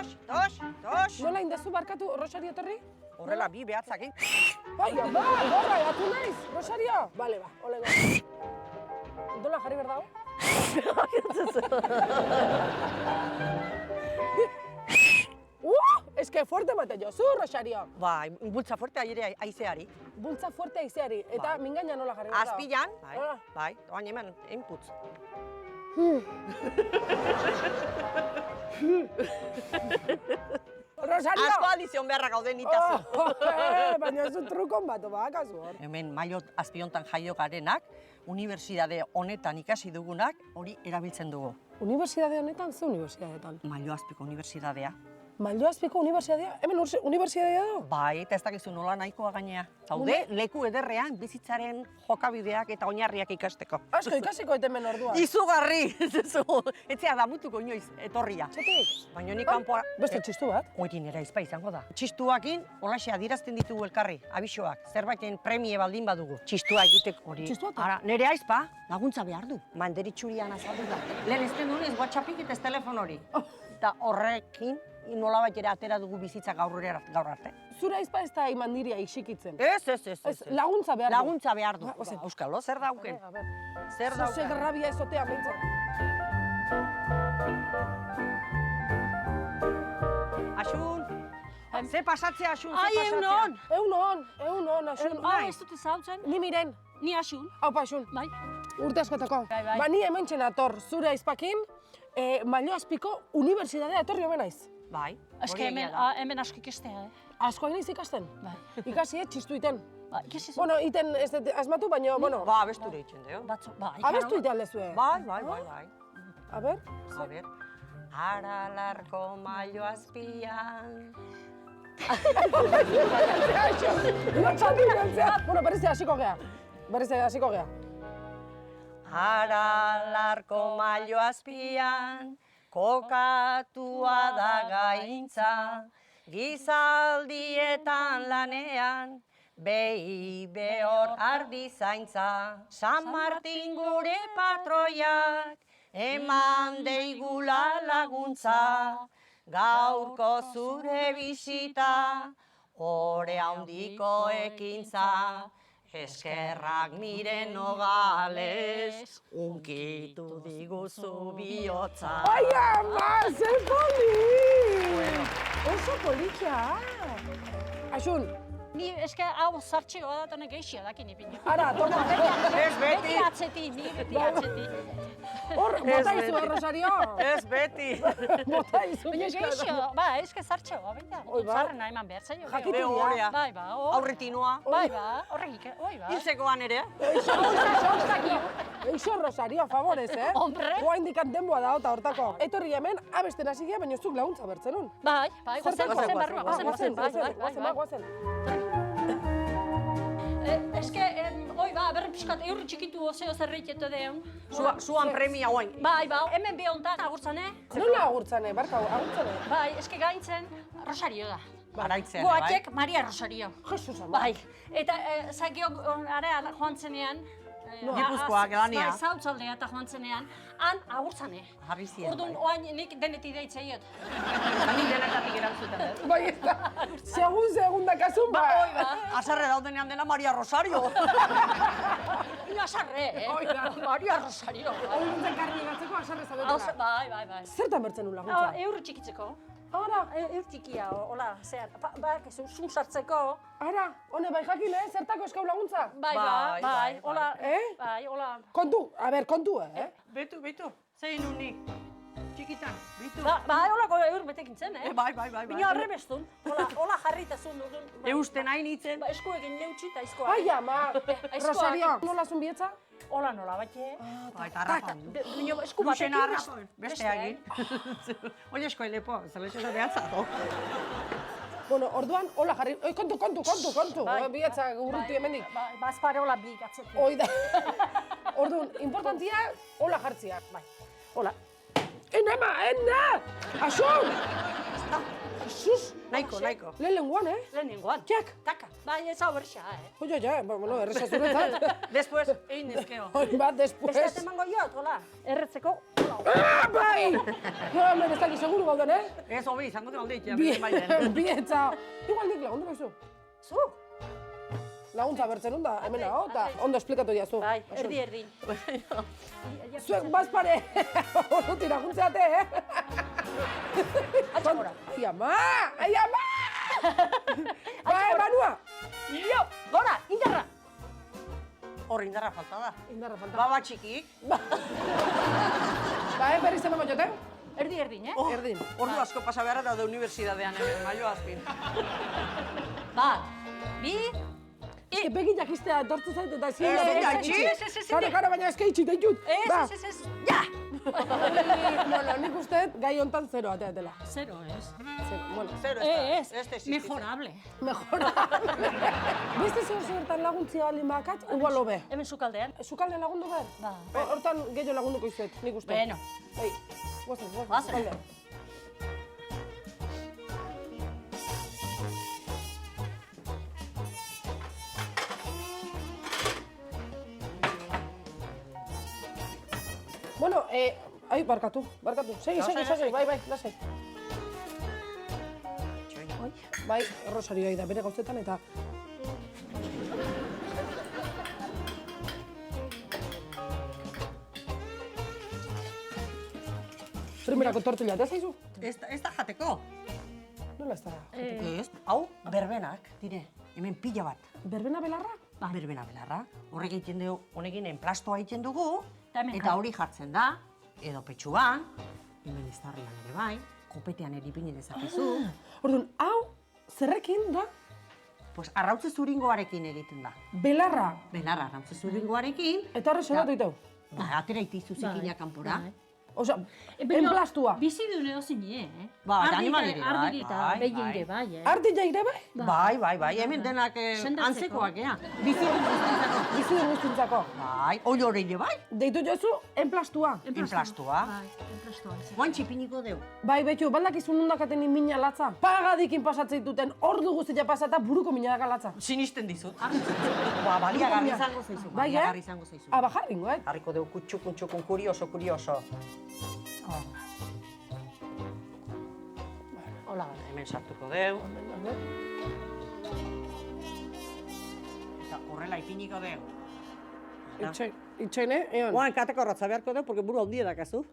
Tos. Nola indezu barkatu Rosario etorri? Horrela bi behatzak, Bai, gorra, atu naiz, Rosario? Bale, ba, ole Dola jarri berdago? Ez que fuerte mate jozu, Rosario. Bai, bultza fuerte aire aizeari. Bultza fuerte aizeari, eta mingaina nola jarri berdago? Azpilan, bai, oain hemen, inputz. Rosario! Asko aldizion beharra gauden itazu. Baina ez du trukon bat, bakazu hor. Hemen mailo azpiontan jaio garenak, unibertsitate honetan ikasi dugunak, hori erabiltzen dugu. Unibertsitate honetan, ze unibertsitateetan? Mailo azpiko unibertsitatea. Mailo azpiko unibertsitatea? Hemen unibertsitatea da? Bai, eta ez dakizu nola nahikoa gainea. Zaude, leku ederrean bizitzaren jokabideak eta oinarriak ikasteko. Asko ikasiko hemen orduan. Izugarri! Etzea damutuko inoiz, etorria. Zetik? Baina ni kanpoa... Beste txistu bat? Hori nera izpa izango da. Txistuakin, holaxe adierazten ditugu elkarri, abisoak. Zerbaiten premie baldin badugu. Txistua egiteko hori. Txistua? Ara, nere aizpa, laguntza behar du. Manderitxurian azaldu da. Lehen ez den dunez, WhatsAppik eta ez telefon hori. Eta horrekin, nolabait ere atera dugu bizitza gaur arte. Zure aizpa ez da imandiria isikitzen. Ez. Laguntza behar du. Laguntza behar du. Euskalo, zer dauken? Zer dauken? Zuzek rabia ezotea meintzen. Asun! Ze pasatzea, Asun, ze Ai, pasatzea? Egunon, Asun. Ez dut ezautzen. Ni miren. Ni Asun. Haupa, Asun. Bai. Urte askotako. Bai. Ba, ni hemen txenator zure aizpakin, Mailo azpiko unibertsitatea etorri omen naiz. Bai, Eske hori egia da. hemen asko ikestea, Asko egin ikasten? Bai. Ikasi, txistu iten. Ba, ikesi Bueno, iten ez dut asmatu, baina, bueno. Ba, abesture itxen deo. batzu, bai. Abestu ite aldezue. Bai. A ber? A ber. Aralarko mailo azpian. Bueno, berriz hasiko gea. Aralarko mailo azpian, kokatua da gaintza, gizaldietan lanean, behi behor ardi zaintza. San Martin gure patroiak, eman deigula laguntza, gaurko zure bisita, ore handiko ekintza. Eskerrak miren nogales, unkitu diguzu bihotza. Ai, ama, zer polit! Oso politia! Asun, Ni eske hau zartxegoa da tane geixia dakin ipina. ara, toma. Ez beti! Beti atzeti, ni beti atzeti. Hor, bota izu, Rosario. Ez beti! Bota izu. Baina geixio, ba, eske zartxegoa, baita. Oi, ba. Zarrena eman behar zaio. Jakitu Be horea. Bai, ba, Aurretinoa. Bai, ba, horregik, oi, ba. Hiltzekoan ere. Eixo, Rosario, favorez, Hombre. Goa indikan denboa da, eta hortako. Etorri hemen, abesten hasi gea, baina zuk laguntza bertzenun. Bai, gozen barrua, Guazen, bai. guazen. Eske, oi, ba, berren pixkat eurri txikitu ozeo zerreitetu deun. Zuan premia guain. Bai, ba, hemen behontan agurtzane. Nola agurtzane, barka, agurtzane? Bai, eske gaintzen Rosario da. Araitzen, bai. Goatek Maria Rosario. Jesus, ama. Bai, eta zagiok are joan zenean, Gipuzkoak lania. Bai, zautzaldea eta joan zenean, han agurtzane. Jarri zien, Orduan, bai. oain nik denetik deitzaiot. Ni denetatik erantzuten dut. Bai, ez da. Segun dakasun, ba. Oi, ba. Azarre daudenean dena Maria Rosario. Ina sarre, Oi, da. Maria Rosario. Oinuntzen karri gatzeko, asarre zabetela. Bai. Zertan bertzen nula laguntza? Euro txikitzeko. Ara, Eur txikia, hola, zean, zun sartzeko. ara, hone bai jakin, zertako eskau laguntza? Bai, hola, Eh? hola. Kontu, kontu, Betu. Zein unik. Txikitan, bitu. Bai, holako eur betekin zen, Bai. Bina arrebestun, hola jarrita zuen duzun. Eusten hain itzen. Ba, eskuekin neutxi eta aizkoa. Ai, ama, aizkoak. Rosario, nola zun bietza? Hola nola, baite. Eta harrapon. Bino, esku Luxen batekin harrapon, beste egin. Oie eskoa lepo, zelexo da behatzato. Bueno, orduan, hola jarri, kontu, Bai, bietza urruti hemendik. Bazpare hola bi gatzetik. Hoi da. Orduan, importantia, hola jartzia. Bai, hola. Enama, ena! Asun! Jesus! Nahiko. Lehenengoan, Lehenengoan. Jak! Taka. Bai, ez hau berxa, Oia, bueno, erresa zuretzat. Después, egin dezkeo. Hori bat, después. Beste emango jot, hola. Erretzeko. Bai! Jo, hemen ez dakit seguru gauden, Ez hobi, izango dut aldeik, Bietza. Igual nik lagundu baizu. Zu? Laguntza bertzen hunda, hemen hau, eta ondo esplikatu diazu. Bai, erdi. Zuek bazpare, horretik laguntzeate, Atxagora. Ai, ama! Ai, ama! Bai, Manua! Jo, gora, indarra. Hor indarra falta da. Indarra falta. Baba txikik. Bai, berriz emango jote? Erdin, Erdin. Ordu asko pasa beharra daude unibertsitatean hemen, maio azpin. Bat, bi, Begin jakistea etortzu zait eta ezin Ez, da ez, Karo, baina eske itxi deitut. ez. Ja! Bueno, nik uste gai hontan zero ateatela. Zero, ez. Zero, bueno. Zero Ez, ez da existitzen. mejorable. Mejora. Beste zertan laguntzia baldin bakat, igual hobe. Hemen sukaldean. Sukalde lagundu behar? Ba. Hortan gehiago lagunduko izuet, nik uste. Bueno. Bai, guazen, Guazen. sukalde. Bueno, ai, barkatu. Segi, bai, lasai. Bai, Rosarioa da bere gauzetan eta... Primerako tortilla, da zaizu? Ez da jateko. Nola ez da? Ez, hau berbenak, dire, hemen pila bat. Berbena belarra? Berbena belarra. Horrek egiten dugu, honekin enplastoa egiten dugu, Eta hemen eta hori jartzen da, edo petxuan, hemen iztarrian ere bai, kopetean ere ipini dezakezu. Orduan, hau, zerrekin da? Pues arrautze zuringoarekin egiten da. Belarra. Belarra arrautze zuringoarekin, Eta horre sonatu itau. atera itizu zikinak kanpora. Osea, enplastua. Bizi duen edo zini, Ba, eta animaliri bai. Ardi eta behiire bai, Arti jaire bai? Bai, hemen denak Sendatzeko. antzekoak, ea. Bizi guztientzako. Bizi den guztintzako. Bai, oi horreile bai. Deitu jozu, enplastua. Enplastua. Bai, enplastua. Guan txipiniko deu. Bai, betxu, baldakizun nundakaten mina latza. Pagadikin pasatzen duten ordu guztia pasata buruko mina daka latza. Sinisten dizut. Ba, baliagarri izango zaizu. Bai, Baliagarri izango zaizu. Bajarringo, Harriko deu kutxukun, kurioso. Hola, hemen sartuko deu. Eta horrela ipiniko deu. Itxoine, egon. Guan, kateko rotza beharko deu, porque buru handie dakazu.